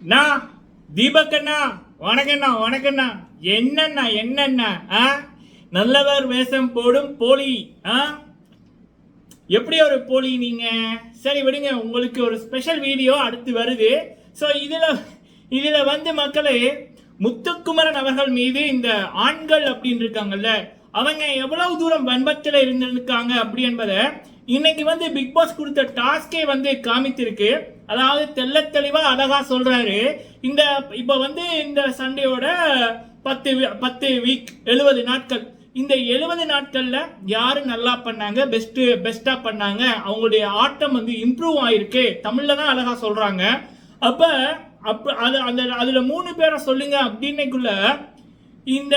நான் தீபக் அண்ணா வணக்கண்ணா வணக்கண்ணா. என்னண்ணா என்னண்ணா நல்லவர் வேஷம் போடும் போலி எப்படி ஒரு போலி நீங்க? சரி விடுங்க, உங்களுக்கு ஒரு ஸ்பெஷல் வீடியோ அடுத்து வருது. ஸோ இதுல வந்து மக்களே, முத்துக்குமரன் அவர்கள் மீது இந்த ஆண்கள் அப்படின்னு இருக்காங்கல்ல, அவங்க எவ்வளவு தூரம் வன்பத்தில் இருந்திருக்காங்க அப்படி என்பதை இன்னைக்கு வந்து பிக் பாஸ் கொடுத்த டாஸ்கே வந்து காமித்திருக்கு. அதாவது தெள்ள தெளிவா அழகா சொல்றாரு. இந்த இப்ப வந்து இந்த சண்டையோட 10 வீக் 70 நாட்கள், இந்த 70 நாட்கள்ல யாரு நல்லா பண்ணாங்க, பெஸ்டா பண்ணாங்க, அவங்களுடைய ஆட்டம் வந்து இம்ப்ரூவ் ஆயிருக்கு, தமிழ்ல தான் அழகா சொல்றாங்க. அதுல 3 பேரை சொல்லுங்க அப்படின்னைக்குள்ள இந்த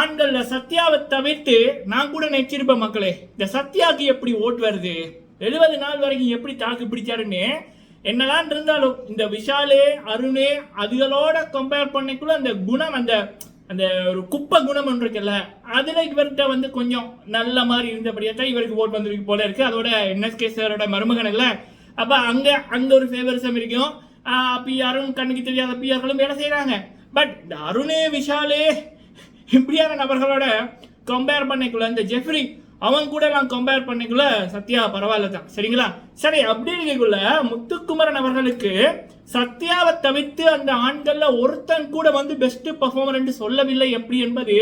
ஆண்கள்ல சத்யாவை தவிர்த்து நான் கூட நினைச்சிருப்பேன் மக்களே, இந்த சத்யாவுக்கு எப்படி ஓட்டு வருது, 70 நாள் வரைக்கும் எப்படி தாக்கு பிடிச்சாருன்னு. என்னதான் இருந்தாலும் இந்த விஷாலு அருணே அதுகளோட கம்பேர் பண்ணிக்குள்ள அந்த குணம், அந்த ஒரு குப்பை குணம் ஒன்று இருக்குல்ல, அதுல இவர்கிட்ட வந்து கொஞ்சம் நல்ல மாதிரி இருந்தபடியா தான் இவருக்கு ஓட்டு வந்திருக்கு போல இருக்கு. அதோட என்எஸ்கே சாரோட மருமகன் இல்ல, அப்ப அங்க ஒரு ஃபேவரிசம் இருக்கும். பிஆரும் கண்ணுக்கு தெரியாத பிஆர்களும் வேலை செய்யறாங்க. பட் இந்த அருணே விஷாலே இப்படியான நபர்களோட கம்பேர் பண்ணிக்குள்ள, இந்த ஜெஃப்ரி அவன் கூட நான் கம்பேர் பண்ணிக்குள்ள சத்யா பரவாயில்ல தான், சரிங்களா? சரி, அப்படி இருக்கக்குள்ள முத்துக்குமரன் அவர்களுக்கு சத்யாவை தவிர்த்து அந்த ஆண்கள்ல ஒருத்தன் கூட வந்து பெஸ்ட் பர்ஃபார்மர் என்று சொல்லவில்லை எப்படி என்பது,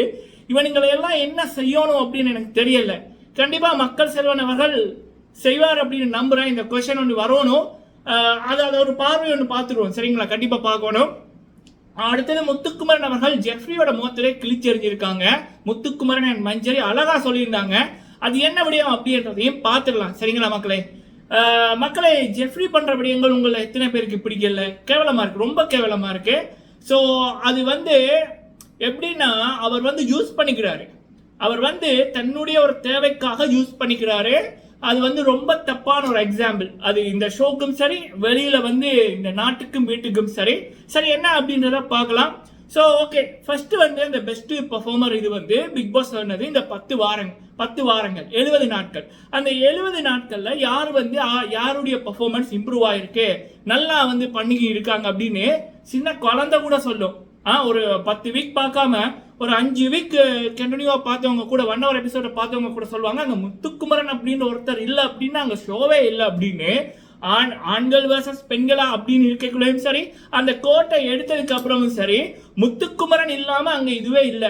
இவனுங்களை எல்லாம் என்ன செய்யணும் அப்படின்னு எனக்கு தெரியல. கண்டிப்பா மக்கள் செல்வன் அவர்கள் செய்வார் அப்படின்னு நம்புறேன். இந்த கொஸ்டின் ஒன்று வரணும், அதை ஒரு பார்வை ஒன்று பார்த்துருவோம், சரிங்களா? கண்டிப்பா பார்க்கணும். அடுத்தது முத்துக்குமரன் அவர்கள் ஜெஃப்ரியோட முகத்திலே கிழிச்செறிஞ்சிருக்காங்க. முத்துக்குமரன் அண்ட் மஞ்சரி அழகா சொல்லியிருந்தாங்க. அது என்ன விடயம் அப்படின்றதையும் பார்த்துடலாம், சரிங்களா மக்களே? ஜெஃப்ரி பண்ற விடயங்கள் உங்களை எத்தனை பேருக்கு பிடிக்கல? கேவலமா இருக்கு, ரொம்ப கேவலமா இருக்கு. ஸோ அது வந்து எப்படின்னா, அவர் வந்து யூஸ் பண்ணிக்கிறாரு, அவர் வந்து தன்னுடைய ஒரு தேவைக்காக யூஸ் பண்ணிக்கிறாரு. அது வந்து ரொம்ப தப்பான ஒரு எக்ஸாம்பிள். அது இந்த ஷோக்கும் சரி, வெளியில வந்து இந்த நாட்டுக்கும் வீட்டுக்கும் சரி. சரி, என்ன அப்படின்றத பார்க்கலாம். ஸோ ஓகே, ஃபர்ஸ்ட் வந்து இந்த பெஸ்ட் பர்ஃபார்மர் இது வந்து பிக் பாஸ் சொன்னது இந்த 10 வாரங்கள் 70 நாட்கள். அந்த 70 நாட்கள்ல யார் வந்து யாருடைய பர்ஃபார்மன்ஸ் இம்ப்ரூவ் ஆயிருக்கு, நல்லா வந்து பண்ணி இருக்காங்க அப்படின்னு சின்ன குழந்தை கூட சொல்லும். ஒரு 10 வீக் பார்க்காம ஒரு 5 வீக் கண்டினியூவா பார்த்தவங்க கூட, 1 hour எபிசோட பார்த்தவங்க கூட சொல்லுவாங்க, அங்க முத்துக்குமரன் அப்படின்னு ஒருத்தர் இல்லை அப்படின்னு, அங்க ஷோவே இல்லை அப்படின்னு. ஆண்கள் வர்சஸ் பெண்களா அப்படின்னு இருக்கக்குள்ளேயும் சரி, அந்த கோட்டை எடுத்ததுக்கு அப்புறமும் சரி, முத்துக்குமரன் இல்லாம அங்க இதுவே இல்லை,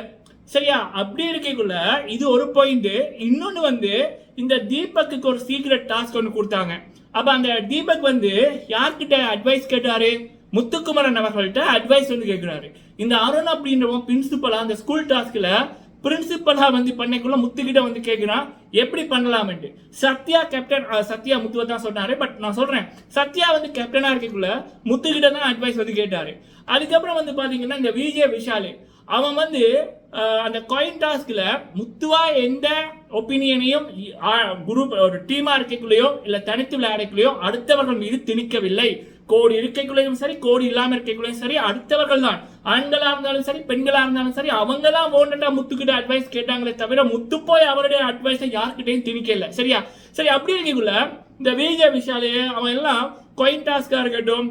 சரியா? அப்படி இருக்கக்குள்ள இது ஒரு பாயிண்ட். இன்னொன்னு வந்து இந்த தீபக்கு ஒரு சீக்ரெட் டாஸ்க் ஒன்று கொடுத்தாங்க. அப்ப அந்த தீபக் வந்து யார்கிட்ட அட்வைஸ் கேட்டாரு? முத்துக்குமரன் அவர்கள்ட்ட அட்வைஸ் வந்து கேட்கிறாரு. இந்த அருண் அப்படின்றவன் பிரின்சிபலா அந்த ஸ்கூல் டாஸ்க்ல பிரின்சிபலா வந்து பண்ணக்குள்ள முத்துக்கிட்ட வந்து கேட்கிறான் எப்படி பண்ணலாம். சத்யா கேப்டன், சத்யா முத்துவை தான் சொன்னாரு. பட் நான் சொல்றேன், சத்யா வந்து கேப்டனா இருக்கக்குள்ள முத்துக்கிட்ட தான் அட்வைஸ் வந்து கேட்டாரு. அதுக்கப்புறம் வந்து பாத்தீங்கன்னா இந்த விஜய் விஷாலு அவன் வந்து அந்த காயின் டாஸ்க்ல முத்துவா எந்த ஒப்பீனியனையும் குரூப் ஒரு டீமா இருக்கக்குள்ளேயோ இல்ல தனித்து விளையாடக்குள்ளேயோ அடுத்தவர்கள் மீது திணிக்கவில்லை. கோடி இருக்கைக்குள்ளேயும் சரி, கோடி இல்லாம இருக்கைக்குள்ளேயும் சரி, அடுத்தவர்கள் தான், ஆண்களா இருந்தாலும் சரி, பெண்களா இருந்தாலும் சரி, அவங்க தான் ஓண்டா முத்துக்கிட்ட அட்வைஸ் கேட்டாங்களே தவிர முத்து போய் அவருடைய அட்வைஸை யாருக்கிட்டையும் திணிக்கல, சரியா? சரி, அப்படி இருக்கக்குள்ள இந்த விஜய் விஷாலு அவன் எல்லாம் காயின் டாஸ்கா இருக்கட்டும்,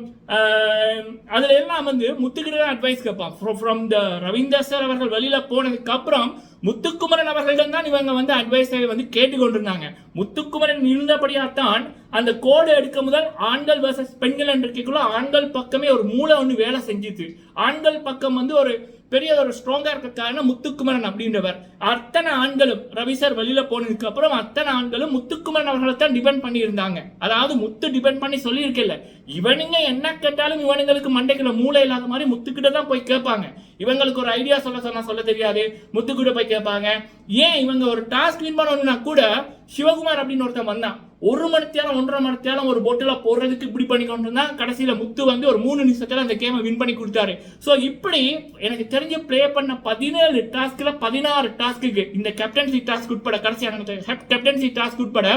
அதுல எல்லாம் வந்து முத்துக்கிட்ட அட்வைஸ் கேட்பான். ஃப்ரம் த ரவீந்தர் சார் அவர்கள் வெளியில போனதுக்கு அப்புறம் முத்துக்குமரன் அவர்களிடம் தான் இவங்க வந்து அட்வைஸை வந்து கேட்டுக்கொண்டிருந்தாங்க. முத்துக்குமரன் இருந்தபடியாத்தான் அந்த கோடு எடுக்க முதல் ஆண்கள் வர்சஸ் பெண்கள் என்றுக்குள்ள ஆண்கள் பக்கமே ஒரு மூளை ஒன்று வேலை செஞ்சுது. ஆண்கள் பக்கம் வந்து ஒரு பெரிய ஒரு ஸ்ட்ராங்கா இருக்க காரணம் முத்துக்குமரன் அப்படின்றவர். அத்தனை ஆண்களும் ரவி சார் வெளியில போனதுக்கு அப்புறம் அத்தனை ஆண்களும் முத்துக்குமரன் அவர்களை தான் டிபெண்ட் பண்ணி இருந்தாங்க. அதாவது முத்து டிபெண்ட் பண்ணி சொல்லி இருக்கல, இவனுங்க என்ன கேட்டாலும் இவனுங்களுக்கு மண்டைக்குள்ள மூளை இல்லாத மாதிரி முத்துக்கிட்ட தான் போய் கேட்பாங்க. இவங்களுக்கு ஒரு ஐடியா சொல்ல தெரியாது, முத்துக்கிட்ட போய் கேட்பாங்க. ஏன் இவங்க ஒரு டாஸ்க் வின் பண்ணணும்னா கூட சிவகுமார் அப்படின்னு ஒருத்தன் வந்தான், 1 மணி நேரம் 1.5 மணி நேரம் ஒரு பொட்டில போடுறதுக்கு இப்படி பண்ணி கொண்டு இருந்தா கடைசியில முத்து வந்து ஒரு 3 நிமிஷத்துல அந்த கேமை வின் பண்ணி கொடுத்தாரு. சோ இப்படி எனக்கு தெரிஞ்சு பிளே பண்ண 17 டாஸ்க்ல 16 டாஸ்க்கு இந்த கேப்டன்சி டாஸ்க் உட்பட, கடைசியான கேப்டன்சி டாஸ்க் உட்பட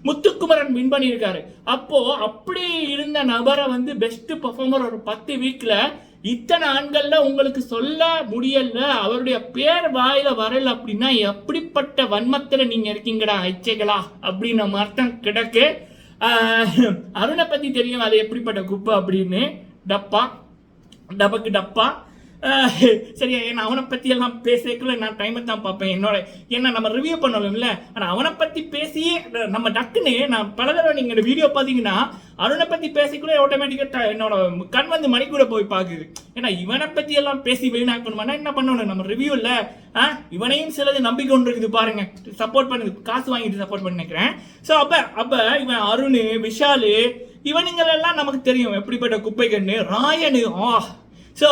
முத்துக்குமரன் வின் பண்ணியிருக்காரு. அப்போ அப்படி இருந்த நபரை வந்து பெஸ்ட் பர்ஃபார்மர் ஒரு 10 வீக்ல இத்தனை ஆண்கள்ல உங்களுக்கு சொல்ல முடியல, அவருடைய பேர் வாயில வரல அப்படின்னா எப்படிப்பட்ட வன்மத்துல நீங்க இருக்கீங்கடா ஐச்சைகளா அப்படின்னு அர்த்தம் கிடக்கு. அருணை பத்தி தெரியும், அது எப்படிப்பட்ட குப்பை அப்படின்னு டப்பா. டபக்கு டப்பா. சரியா, ஏன்னா அவனை பற்றி எல்லாம் பேசிக்கல நான் டைமை தான் பார்ப்பேன் என்னோட, ஏன்னா நம்ம ரிவ்யூ பண்ணணும்ல. ஆனால் அவனை பற்றி பேசி நம்ம டக்குன்னு நான் பல தடவை நீங்கள் வீடியோ பார்த்தீங்கன்னா அருணை பற்றி பேசிக்கல ஆட்டோமேட்டிக்காக என்னோட கண் வந்து மணி கூட போய் பார்க்குது. ஏன்னா இவனை பற்றி எல்லாம் பேசி வீணாக்கணுமானா என்ன பண்ணணும் நம்ம ரிவ்யூவில். இவனையும் சிலது நம்பிக்கை ஒன்று இருக்குது பாருங்க, சப்போர்ட் பண்ணுது, காசு வாங்கிட்டு சப்போர்ட் பண்ணி நினைக்கிறேன். ஸோ அப்போ இவன் அருண், விஷால், இவனுங்களெல்லாம் நமக்கு தெரியும் எப்படிப்பட்ட குப்பை கண்ணு, ராயனு. ஸோ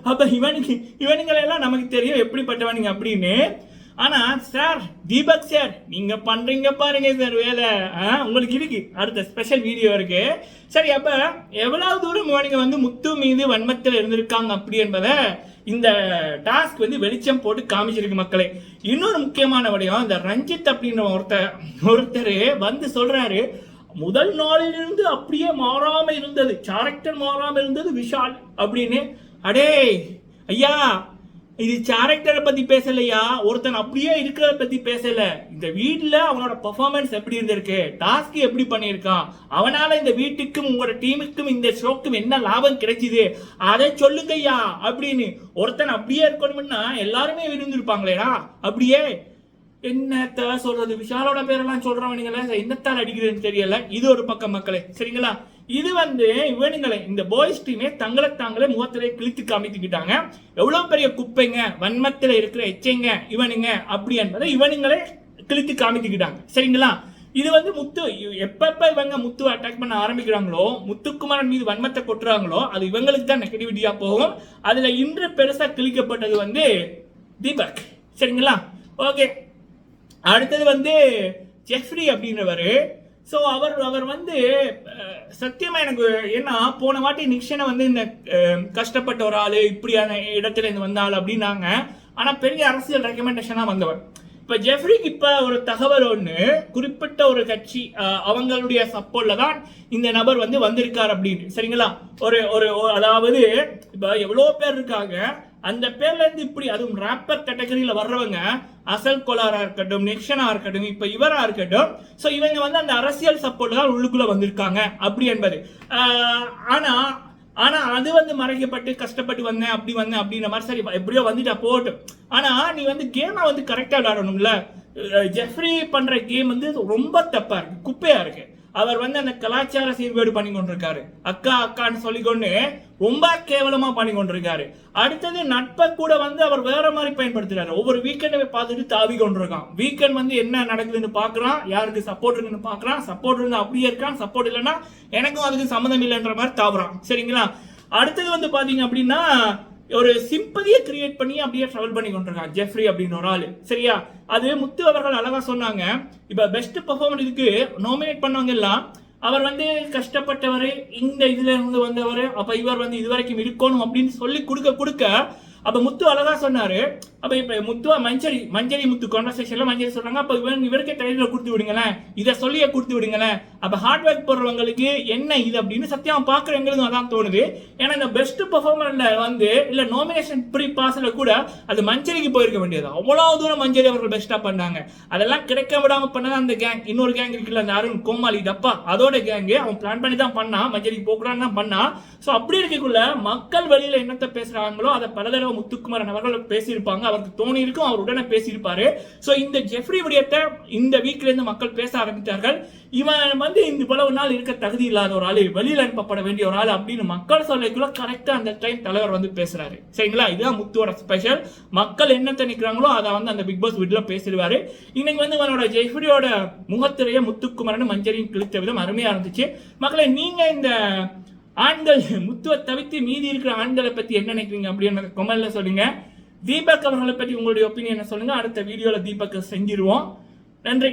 அப்போ இவனுங்களெல்லாம் நமக்கு தெரியும் எப்படிப்பட்டவனுங்க அப்படின்னு. ஆனால் சார் தீபக் சார் நீங்கள் பண்ணுறீங்க பாருங்க சார் வேலை, உங்களுக்கு இருக்கு, அடுத்த ஸ்பெஷல் வீடியோ இருக்கு. சரி, அப்போ எவ்வளவு தூரம் இவனுங்க வந்து முத்து மீது வன்மத்தில் இருந்திருக்காங்க அப்படி என்பதை இந்த டாஸ்க் வந்து வெளிச்சம் போட்டு காமிச்சிருக்கு மக்களே. இன்னொரு முக்கியமான விடயம், இந்த ரஞ்சித் அப்படின்ற ஒருத்தர் வந்து சொல்றாரு, முதல் நாளிலிருந்து அப்படியே மாறாம இருந்தது, கேரக்டர் மாறாம இருந்தது விஷால் அப்படின்னு. அடே ஐயா, இது கேரக்டரை பத்தி பேசலையா, ஒருத்தன் அப்படியே இருக்கிறத பத்தி பேசல. இந்த வீட்டுல அவனோட பெர்ஃபார்மன்ஸ் எப்படி இருந்திருக்கு, டாஸ்க் எப்படி பண்ணியிருக்கான், அவனால இந்த வீட்டுக்கும் உங்களோட டீமுக்கும் இந்த ஷோக்கும் என்ன லாபம் கிடைச்சிது அதை சொல்லுங்க ஐயா அப்படின்னு. ஒருத்தன் அப்படியே இருக்கணும்னா எல்லாருமே இருந்திருப்பாங்களேடா. அப்படியே என்னத்த சொல்றது, விஷாலோட பேரெல்லாம் சொல்றவனுங்கள என்னத்தால் அடிக்கிறதுன்னு தெரியல. இது ஒரு பக்கம் மக்களே, சரிங்களா. இது வந்து இவனுங்களை இந்த பாய்ஸ் டீமே தங்களை தாங்களே முகத்திலே கிழித்து காமித்துக்கிட்டாங்க. எவ்வளவு பெரிய குப்பைங்க, வன்மத்தில் இருக்கிற எச்சைங்க இவனுங்க அப்படி என்பதை இவனுங்களே கிழித்து காமித்துக்கிட்டாங்க, சரிங்களா. இது வந்து முத்து எப்ப இவங்க முத்து அட்டாக் பண்ண ஆரம்பிக்கிறாங்களோ, முத்துக்குமாரன் மீது வன்மத்தை கொட்டுறாங்களோ, அது இவங்களுக்கு தான் நெகட்டிவிட்டியா போகும். அதுல இன்று பெருசா கிழிக்கப்பட்டது வந்து தீபக், சரிங்களா. ஓகே, அடுத்தது வந்து ஜெஃப்ரி அப்படின்றவர். ஸோ அவர் வந்து சத்தியமாக எனக்கு ஏன்னா போன வாட்டி நிக்ஷனை வந்து இந்த கஷ்டப்பட்ட ஒரு ஆள், இப்படியான இடத்துல இருந்து வந்த ஆள் அப்படின்னாங்க. ஆனால் பெரிய அரசியல் ரெக்கமெண்டேஷனாக வந்தவர். இப்போ ஜெஃப்ரிக்கு இப்போ ஒரு தகவல் ஒன்று, குறிப்பிட்ட ஒரு கட்சி அவங்களுடைய சப்போர்ட்ல தான் இந்த நபர் வந்து வந்திருக்கார் அப்படின்னு, சரிங்களா. ஒரு அதாவது இப்போ எவ்வளோ பேர் இருக்காங்க, அந்த பேர்ல இருந்து இப்படி அதுவும் ராப்பர் கேட்டகரியில வர்றவங்க, அசல் கோலாரா இருக்கட்டும், நிக்ஷனா இருக்கட்டும், இப்ப இவரா இருக்கட்டும், சோ இவங்க வந்து அந்த அரசியல் சப்போர்ட் தான் உள்ளுக்குள்ள வந்திருக்காங்க அப்படி என்பது. ஆனா அது வந்து மறைக்கப்பட்டு கஷ்டப்பட்டு வந்தேன் அப்படி வந்தேன் அப்படின்ற மாதிரி. சரி, எப்படியோ வந்துட்டா போட்டும். ஆனா நீ வந்து கேமை வந்து கரெக்டா விளையாடணும்ல. ஜெஃப்ரி பண்ற கேம் வந்து ரொம்ப தப்பா இருக்கு, குப்பையா இருக்கு. அவர் வந்து அந்த கலாச்சார சீர்கேடு பண்ணி கொண்டிருக்காரு, அக்கான்னு சொல்லிக்கொண்டு ரொம்ப கேவலமா பண்ணி கொண்டிருக்காரு. அடுத்தது நட்பை கூட வந்து அவர் வேற மாதிரி பயன்படுத்துறாரு. ஒவ்வொரு வீக்கெண்டை பார்த்துட்டு தாவி கொண்டிருக்கான். வீக்கெண்ட் வந்து என்ன நடக்குதுன்னு பாக்குறான், யாருக்கு சப்போர்ட் இருக்குன்னு பாக்குறான், சப்போர்ட் இருந்தா அப்படியே இருக்கான், சப்போர்ட் இல்லைன்னா எனக்கும் அதுக்கு சம்மந்தம் இல்லைன்ற மாதிரி தாவுறான், சரிங்களா. அடுத்தது வந்து பாத்தீங்க அப்படின்னா ஒரு சிம்பதியை கிரியேட் பண்ணி அப்படியே ட்ராவல் பண்ணி கொண்டிருக்கான் ஜெஃப்ரி அப்படின்னு ஒரு ஆளு, சரியா. அது முத்து அவர்கள் அழகா சொன்னாங்க. இப்ப பெஸ்ட் பெர்ஃபார்மன்ஸ் இதுக்கு நாமினேட் பண்ணவங்க எல்லாம் அவர் வந்து கஷ்டப்பட்டவர், இந்த இதுல இருந்து வந்தவர், அப்ப இவர் வந்து இதுவரைக்கும் இருக்கணும் அப்படின்னு சொல்லி கொடுக்க அப்ப முத்து அழகா சொன்னாரு. அப்ப இப்ப முத்துவா மஞ்சரி முத்து கான்வர்சேஷன்ல மஞ்சரி சொல்றாங்க, அப்ப இவருக்கே டைட்டில் கொடுத்து விடுங்களேன், இதை சொல்லியே கொடுத்து விடுங்களேன். அப்ப ஹார்ட் ஒர்க் போடுறவங்களுக்கு என்ன இது அப்படின்னு சத்தியம் பாக்குறவங்களுக்கும் அதான் தோணுது. ஏன்னா இந்த பெஸ்ட் பெர்ஃபார்மன்ஸ்ல வந்து இல்ல நாமினேஷன் ப்ரீ பாஸ்ல கூட அது மஞ்சரிக்கு போயிருக்க வேண்டியது. அவ்வளவு தூரம் மஞ்சரி அவர்கள் பெஸ்டா பண்ணாங்க. அதெல்லாம் கிடைக்க விடாம பண்ணதான் அந்த கேங், இன்னொரு கேங் இருக்குல்ல அந்த அருண், கோமாளி, டப்பா, அதோட கேங்கு அவன் பிளான் பண்ணி தான் பண்ணா, மஞ்சரிக்கு போக்குறான்னு தான் பண்ணா. ஸோ அப்படி இருக்கக்குள்ள மக்கள் வெளியில என்னத்தை பேசுறாங்களோ அதை பல தடவை முத்துக்குமாரன் அவர்கள் பேசியிருப்பாங்க, அவருக்கு தோணி இருக்கும், அவர் உடனே பேசியிருப்பாரு. ஸோ இந்த ஜெஃப்ரி விடயத்தை இந்த வீக்ல இருந்து மக்கள் பேச ஆரம்பித்தார்கள். இவன் வந்து இந்த இவ்வளவு நாள் இருக்க தகுதி இல்லாத ஒரு ஆளு, வெளியில் அனுப்பப்பட வேண்டிய ஒரு ஆள் அப்படின்னு மக்கள் சொல்லக்குள்ள கரெக்டா அந்த டைம் தலைவர் வந்து பேசுறாரு, சரிங்களா. இதுதான் முத்துவோட ஸ்பெஷல். மக்கள் என்ன நினைக்கிறாங்களோ அதை வந்து அந்த பிக் பாஸ் வீட்ல பேசிடுவாரு. இன்னைக்கு வந்து இவனோட ஜெஃப்ரியோட முகத்திரைய முத்துக்குமாரன் மஞ்சரியும் கிழித்த விதம் அருமையா இருந்துச்சு. மக்களை நீங்க இந்த ஆண்கள் முத்துவை தவிர்த்து மீதி இருக்கிற ஆண்களை பத்தி என்ன நினைக்கிறீங்க அப்படின்னு கமெண்ட்ல சொல்லுங்க. தீபக் அவர்களை பத்தி உங்களுடைய ஒப்பீனியன் சொல்லுங்க. அடுத்த வீடியோல தீபக் செஞ்சிருவோம். நன்றி.